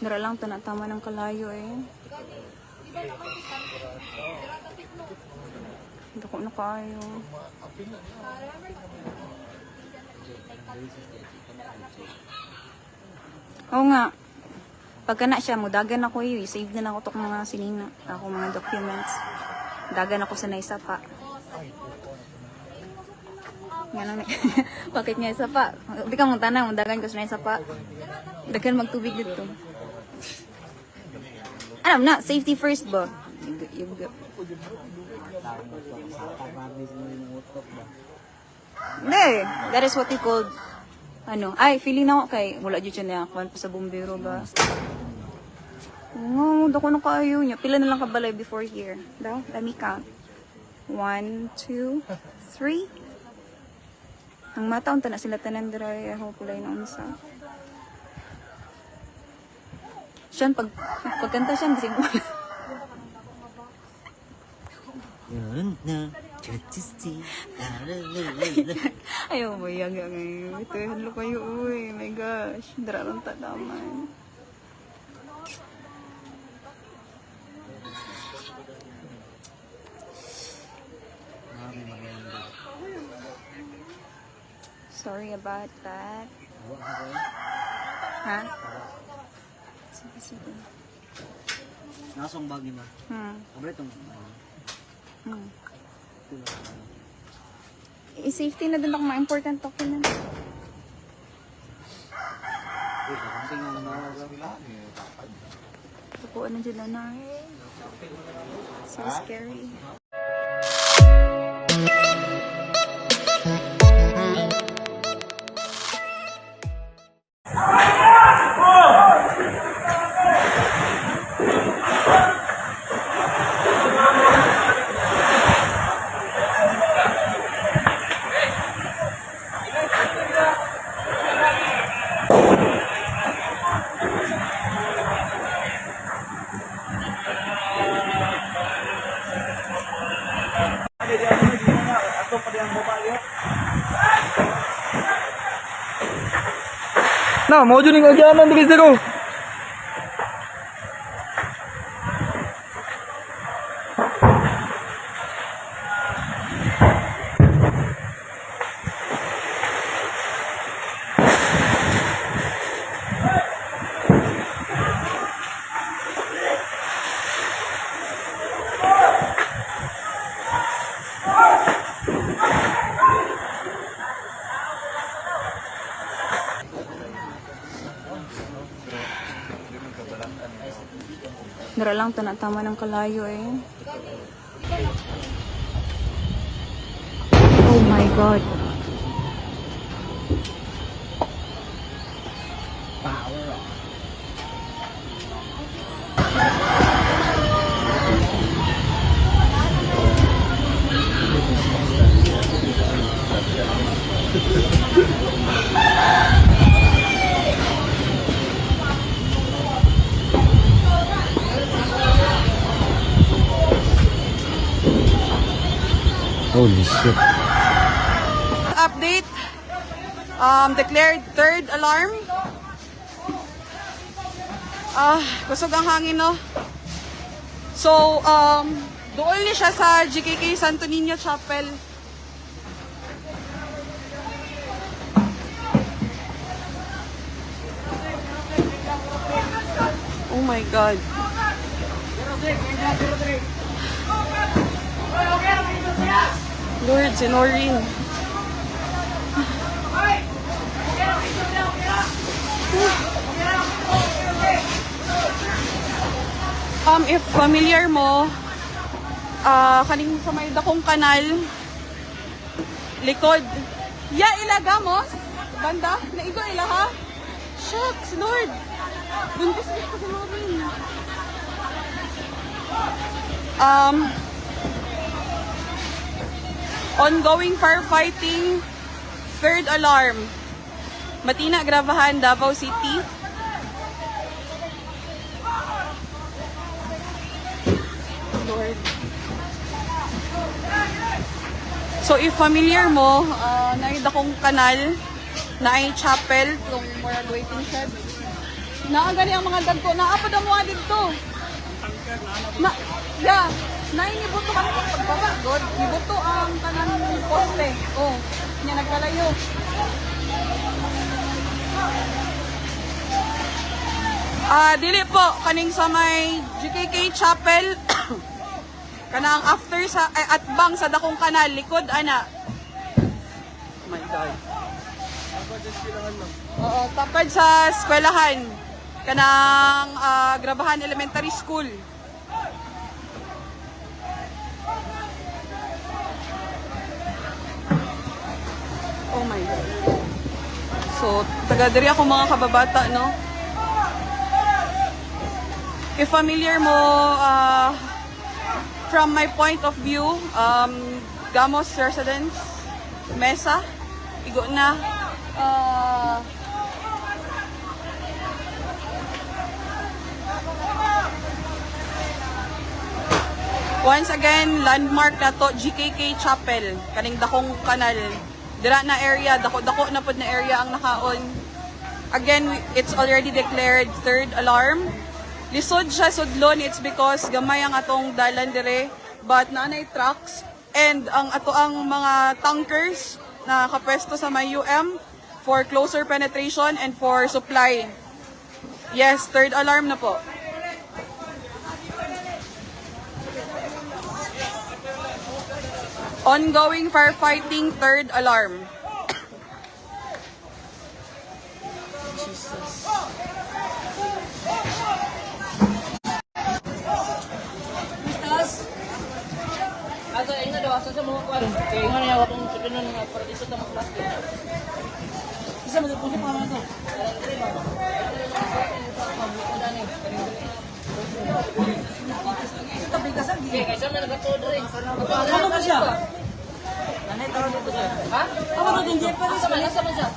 Dara lang tanatama ng kalayo eh. Dako na kaayo. Oo nga. Pagka na siya, mudagan ako yun. Save na ako itong mga sinina. Ako mga documents. Dagan ako sa naisapa. Nga lang. Bakit nga isapa? Di ka mong tanang, mudagan ko sa naisapa. Dagan magtubig dito. Alam na, safety first ba? Hindi, that is what we called feeling na ako kay wala dyan siya na ako pa sa bumbero ba? Oo, dako na kayo niya. Pila na lang kabalay before here. Daw, let me count. 1, 2, 3. Ang mataon ta na sila tanan dry. Ako kulay na unsa. Siyan, pagkanta siya, kasi mo. Ayaw mo yaga ngayon. Ito, halo kayo, uy. My gosh. Dararang tadaman. Sorry about that. Ha? Sige. Nasong bagi na. Abre itong... I-safety na din ako mga important document. Tukuan na dyan na. So scary. Nah, mau juning ajaran tuh bisa ko. Dara lang tanatama ng kalayo eh. Oh my God. Holy shit. Update. Declared third alarm. Kusog ang hangin, no? So, doon niya siya sa GKK Santo Niño Chapel. Oh my God. Lord, si Noreen. If familiar mo, kaning sa may dakong kanal, likod. Ilaga mo, banda, naigo ila ha? Shucks, Lord. Buntis ko si Noreen. Ongoing firefighting, third alarm. Matina, Gravahan, Davao City. Lord. So if familiar mo, naida kong kanal, na ay chapel, yung moral waiting shed. Naagani ang mga dagko. Naapod ang mga dito. Na, yeah. Nainibuto kami ng pagbaba. God, ibuto ang kanang poste. Oh, niya nagkalayo. Dili po, kaning sa may GKK Chapel, kanang after sa, atbang sa dakong kanal, likod, ana. Oh my God. Oo, tapad sa eskwelahan, kanang Grabahan Elementary School. Oh my God. So, taga diri ako mga kababata, no? If familiar mo, from my point of view, Gamos Residence, Mesa, Igo na, once again, landmark na to, GKK Chapel, kaning dakong kanal. Dira na area, dako-dako na pod na area ang nakaon. Again, it's already declared third alarm. Lisod siya sudlon, it's because gamay ang atong dalan dire, but naanay trucks and ang ato ang mga tankers na kapwesto sa may UM for closer penetration and for supply. Yes, third alarm na po. Ongoing firefighting, third alarm. Jesus. Asa ina daw asa sa mga kwan. Kaya nga niya akong sudunan nga para dito ta mag-plastic. Isa mo puso pa man to. Tapi kasang di. Kaya sa na nagatuod rin. Ano ba siya? Nanay tawag dito siya. Ha? Ano ba din jeep pa rin sa malasa man siya?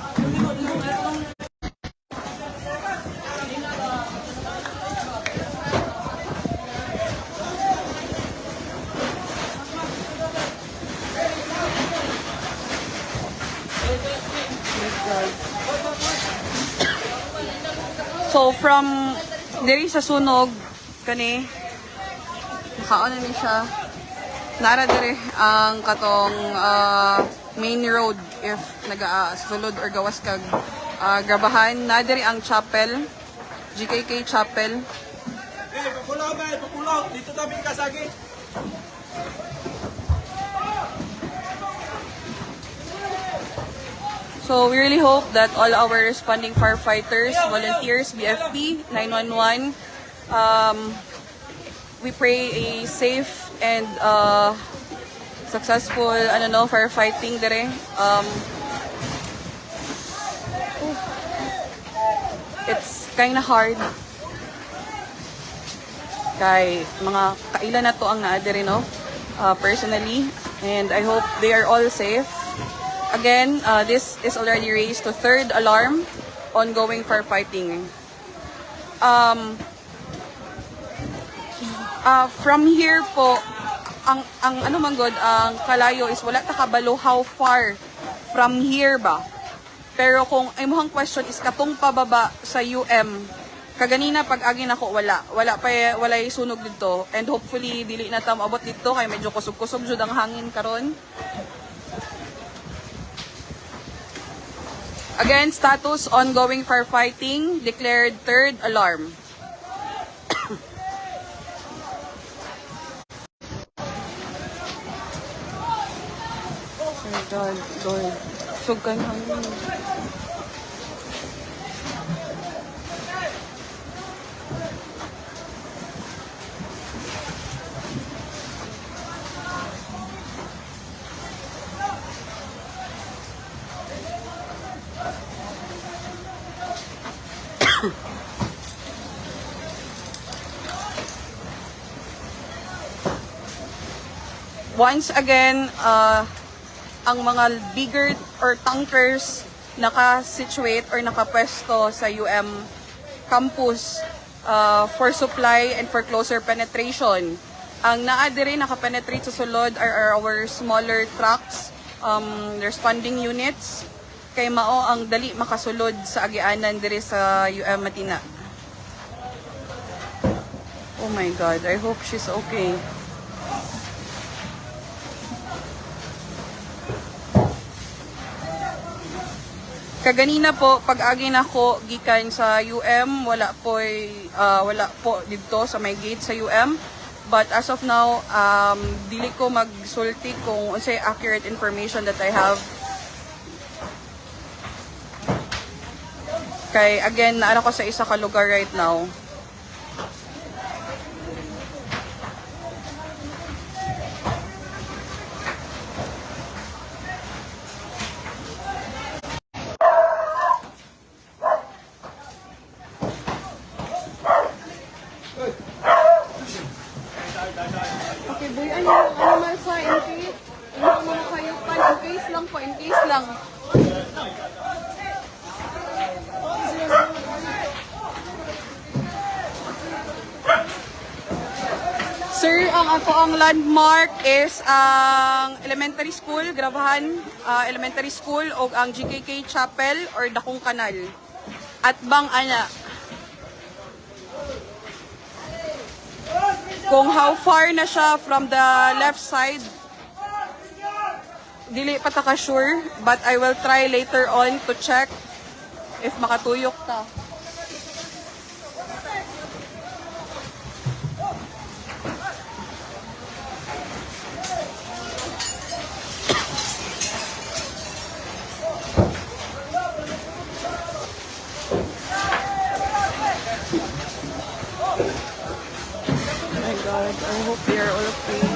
So from diri sa sunog kani nakaon na siya nara diri ang katong main road if sulod or gawas kag Grabahan na diri ang chapel, GKK Chapel. Pupulaw, dito tabi kasagi. So we really hope that all our responding firefighters, volunteers, BFP, 911, we pray a safe and successful firefighting dire. It's kind of hard. Kay mga kaila na to ang naa dire, no? Personally, and I hope they are all safe. Again, this is already raised to third alarm, ongoing firefighting. From here po, ang ano man god, ang kalayo is wala ta kabalo how far from here ba. Pero kung imuhang question is katong pababa sa UM, kaganina pag agi nako wala sunog dito, and hopefully dili na ta maabot dito kay medyo kusog-kusog jud ang hangin karon. Again, status ongoing firefighting, declared third alarm. Lord. Sugan hangin. Once again, ang mga bigger or tankers naka-situate or nakapwesto sa UM campus for supply and for closer penetration. Ang naa diri naka-penetrate sa sulod are our smaller trucks, responding units, kay mao ang dali makasulod sa agianan diri sa UM Matina. Oh my God, I hope she's okay. Kaganina po, pag-agi na ko gikan sa UM, wala po dito sa may gate sa UM. But as of now, dili ko magsulti kung unsay accurate information that I have. Kay again, naara ko sa isa ka lugar right now. Okay, boy, ano man sa in case? Ano mo kayo pan? In case lang po, in case lang. Sir, ang landmark is ang elementary school, Gravahan Elementary School o ang GKK Chapel or Dakong Kanal. At bang ana. Kung how far na siya from the left side, dili pa ta ka sure, but I will try later on to check if makatuyok ta. God, I hope they are all okay.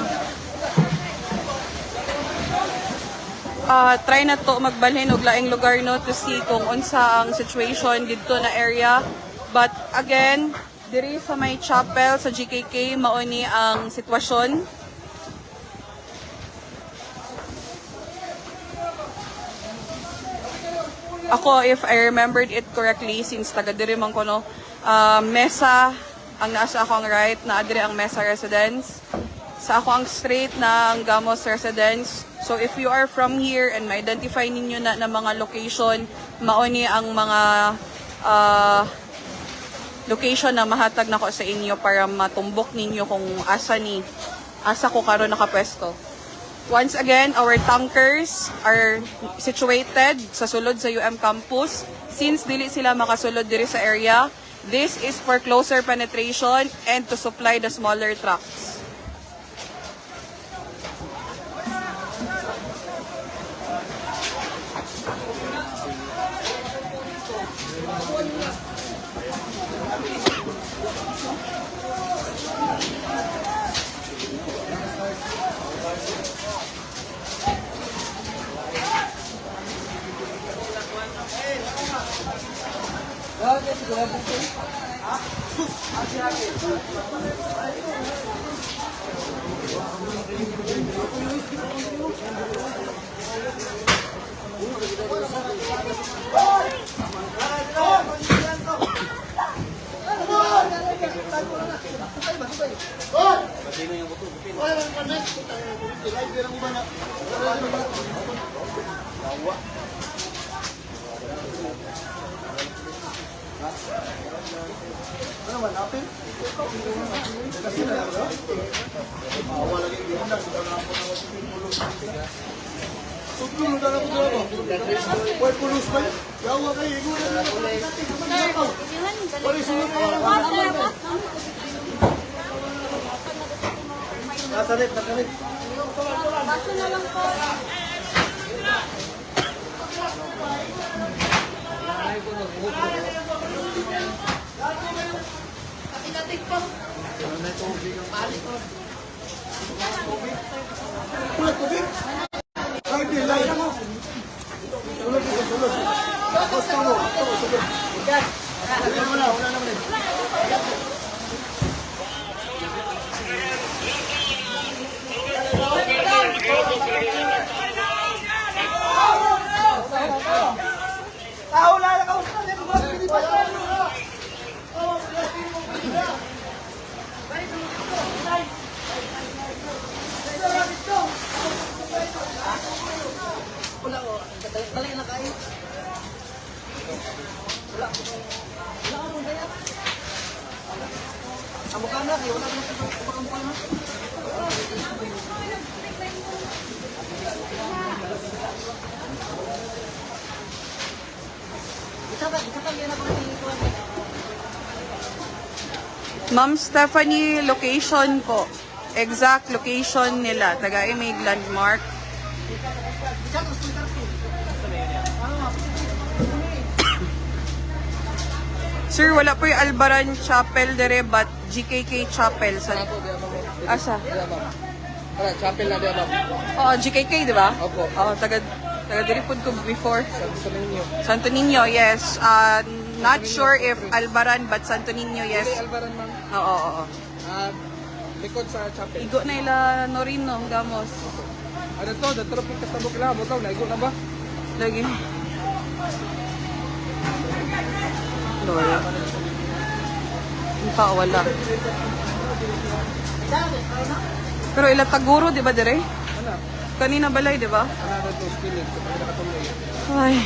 Try na to magbalhin og laing lugar no to see kung unsa ang situation dito na area. But again, diri sa may chapel sa GKK mao ni ang sitwasyon. Ako, if I remembered it correctly, since taga diri man ko no, Mesa ang nasa ako ang right, na adire ang Mesa Residence. Sa ako ang straight na ang Gamos Residence. So if you are from here and ma-identify ninyo na mga location, mauni ang mga location na mahatag na ko sa inyo para matumbok ninyo kung asa ko karon nakapwesto. Once again, our tankers are situated sa sulod sa UM campus. Since dili sila makasulod diri sa area, this is for closer penetration and to supply the smaller trucks. Ma'am Stephanie, location po. Exact location nila. Taga-Imig Landmark. Sir, wala po yung Albaran Chapel dire, but GKK Chapel. Sa... Asa? Wala, chapel na diyan, ma'am. Oo, GKK, di ba? Opo. Oo, taga-dire po ko before. Sa ninyo. Santo Niño, yes. Not sure if Albaran, but Santo Niño, yes. Albaran, ma'am. Oo. Likod sa chapel. Igo na ila Norino, Gamos. Ano to? Datro po kasabok lang. Butaw, naigo na ba? Lagi. Lola. Hindi pa, wala. Pero ila Taguro, di ba, dire? Ano? Kanina balay, di ba? Ano na to? Spilit. Kapag nakatuloy. Ay.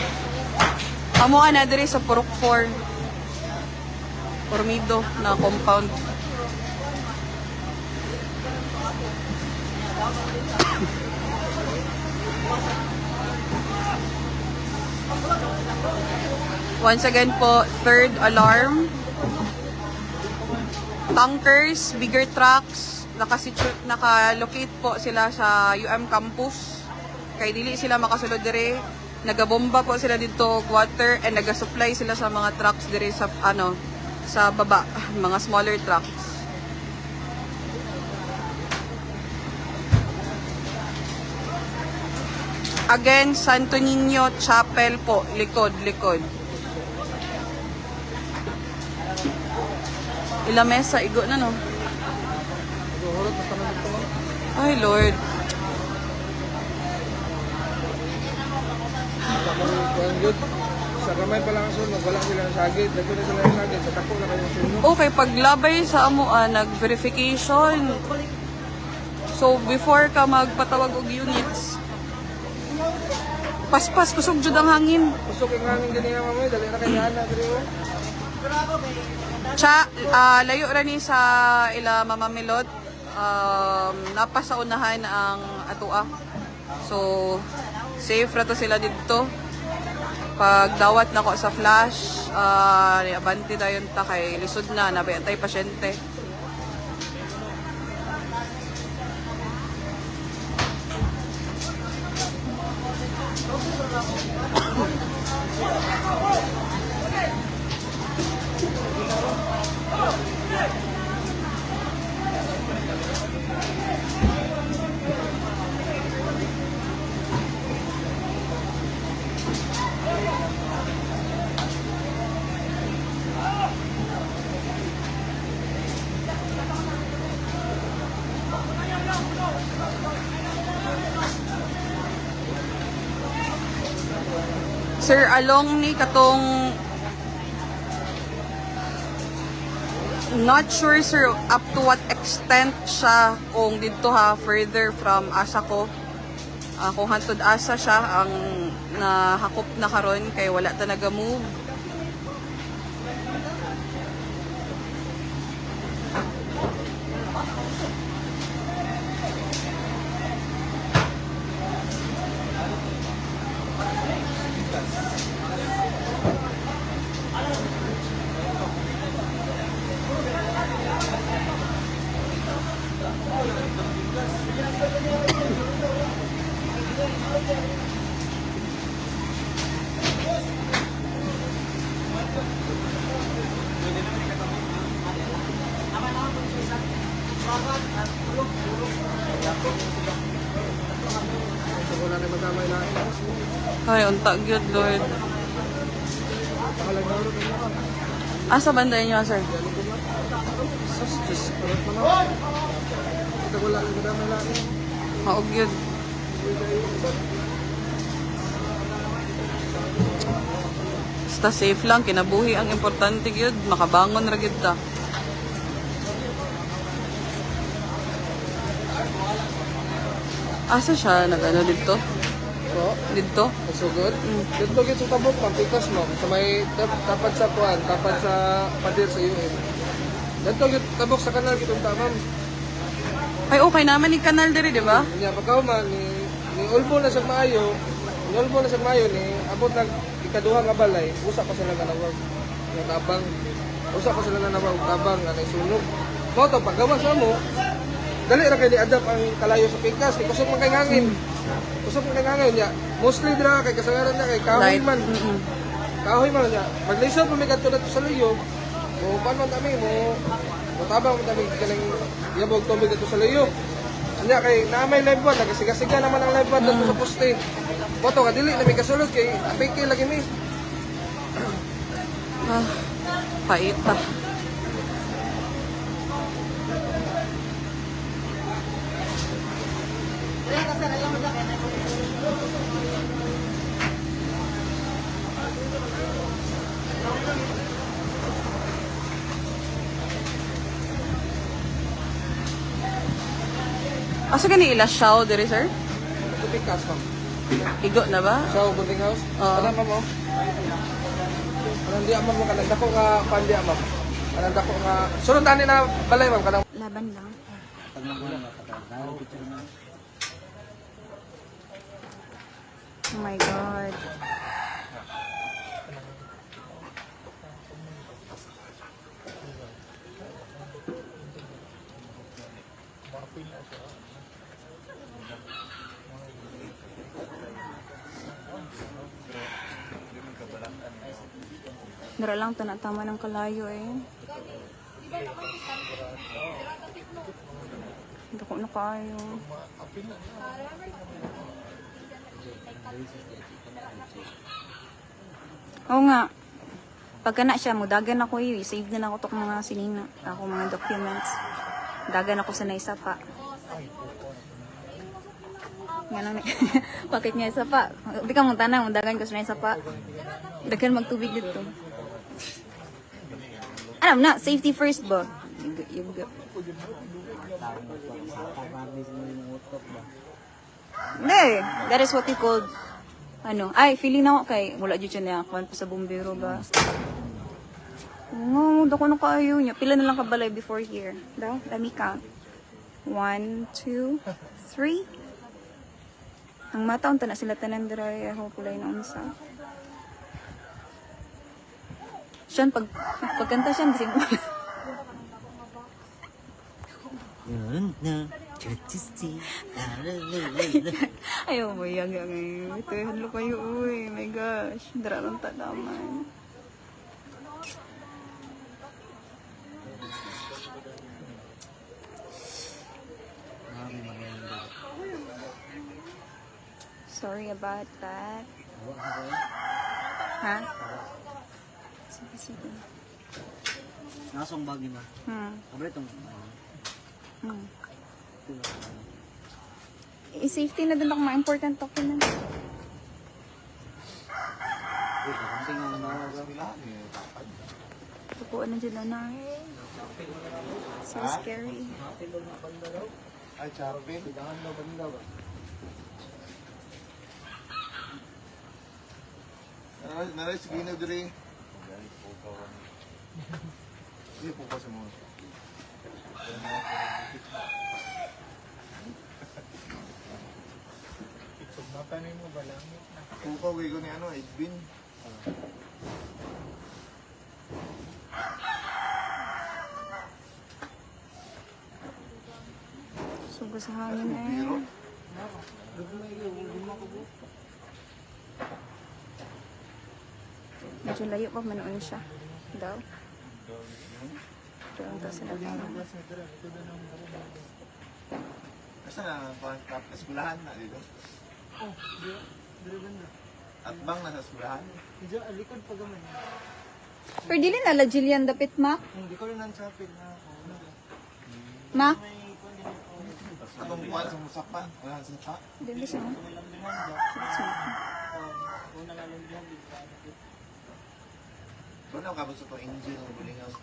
Amo na dire sa Purok 4. Formido na compound. Once again po, third alarm. Tankers, bigger trucks, naka-locate po sila sa UM campus. Kay dili sila makasulod dire. Nagabomba po sila dito water and nagasupply sila sa mga trucks dire sa sa baba, mga smaller trucks. Again, Santo Niño Chapel po, likod. Ila mesa, igo na no. Maghuhurot na kami ito, ma'am. Ay, Lord. Kuhan yun. Sa kamay pa lang ang sunog, wala silang sagit. Dito na sila yung sagit. Sa tako na kayong sunog. Okay, paglabay sa amo, nag-verification. So, before ka magpatawag og units, paspas, kusog jud ang hangin. Kusok yung hangin din niya, mamay. Dali na kayo na. Layo ra ni sa ila Mama Milot. Napa sa unahan ang atua. So, safe ra to sila dito. Pag dawat na ko sa flash, abante dayon ta kay lisod na, nabiyantay pasyente. Sir, along ni katong not sure sir up to what extent siya kung dito ha further from asa ko. Kung hantod asa siya ang nahakop na karon kay wala ta naga-move. Wala na madamay na. Ay, unta gyud Lord. Pakalang naro din ako. Asa banda niyo sir? Sus, Diyos. Parang naman. Ito wala na madamay na. Maog gyud. Basta safe lang, kinabuhi ang importante gyud, makabangon ra gyud ta. Asa siya nagano dito? So, Dito? masugod. Dito gito sa tabok, pagpitas mo. Sa may tapat sa puan, tapat sa padir sa UN. Dito tabok sa kanal kitong tamam. Ay, okay naman ni kanal diri, di ba? Nya pagkaw man ni ulbo na sa maayo, ni abot nag ikaduha nga balay, usa pa sila nga nawag. Nga tabang. Usa pa sila nga nawag tabang nga naisunog. Mo to paggawa sa mo. Dali ra kay di-adapt ang kalayo sa pikas, kay kusog man kay ngangin. Kusog man kay ngangin nya. Mostly dira kay kasagaran niya kay kahoy Light. man. Kahoy man niya. Maglisod pa may kadto na sa luyo. O paano kami mo matabang kami kaning yabog tubig dito sa luyo. Anya kay naamay live one, nagasiga-siga naman ang live one dito sa poste. Boto ka dili na may kasulod kay apike lagi mi. Ah, pait pa. Asa gani ila siyaw diri, sir? Ito pikas ma'am. Igo na ba? Sa boarding house. Oo. Ano ma'am? Anong di amam mo kanang dako nga pandi amam. Anong dako nga sunod ani na balay ma'am kanang Laban lang. Oh my God. Nara lang tanatama ng kalayo eh. Dako na kayo. Oo nga. Pagka na siya, mudagan ako yun. Save na ako itong mga sinina. Ako mga documents. Dagan ako sa naisa pa. Nga nang bakit nga isa pa? Hindi ka mong tanang, mudagan ko sa naisa pa. Dagan magtubig dito. Alam na, safety first ba? Hindi, that is what you call ano, ay, feeling na ako kay, wala dyan siya na ako sa bumbero ba? Oo, dako na kayo niya. Pila na lang kabalay before here. Daw, let me count. 1, 2, 3. Ang mataon ta na sila tanan dry, I hope wala na unsa. Siyan, pagkanta siya, kasi ayaw mo yaga ngayon. Ito, halo kayo, uy. My gosh. Dararang tadaman. Sorry about that. Ha? Sige, sige. Nasong bagi mo. Abre itong... I-safety na din ako mga important document. Tupuan na dyan na. So scary. ay charpin. Dahan daw banda ba? Naray sige na diri. Hindi po kasi mo. Matanin mo ba lang? Pukaw ko ni ano, Edwin. Sugo sa hangin eh. Medyo layo pa manoon siya. Daw. Diyan to sa laban. Asa na pang eskwelahan na dito? Oh, dire banda. At bang nasa eskwelahan? Diyo, alikod pa gaman. Pero dili na la Jillian dapit, Mac. Hindi ko rin nansapin na ako. Mac? Atong buwan sa musapa. Wala sa sapa. Dili siya. Una nga lang diyan. Doon ako kabot sa to engine ng buling house.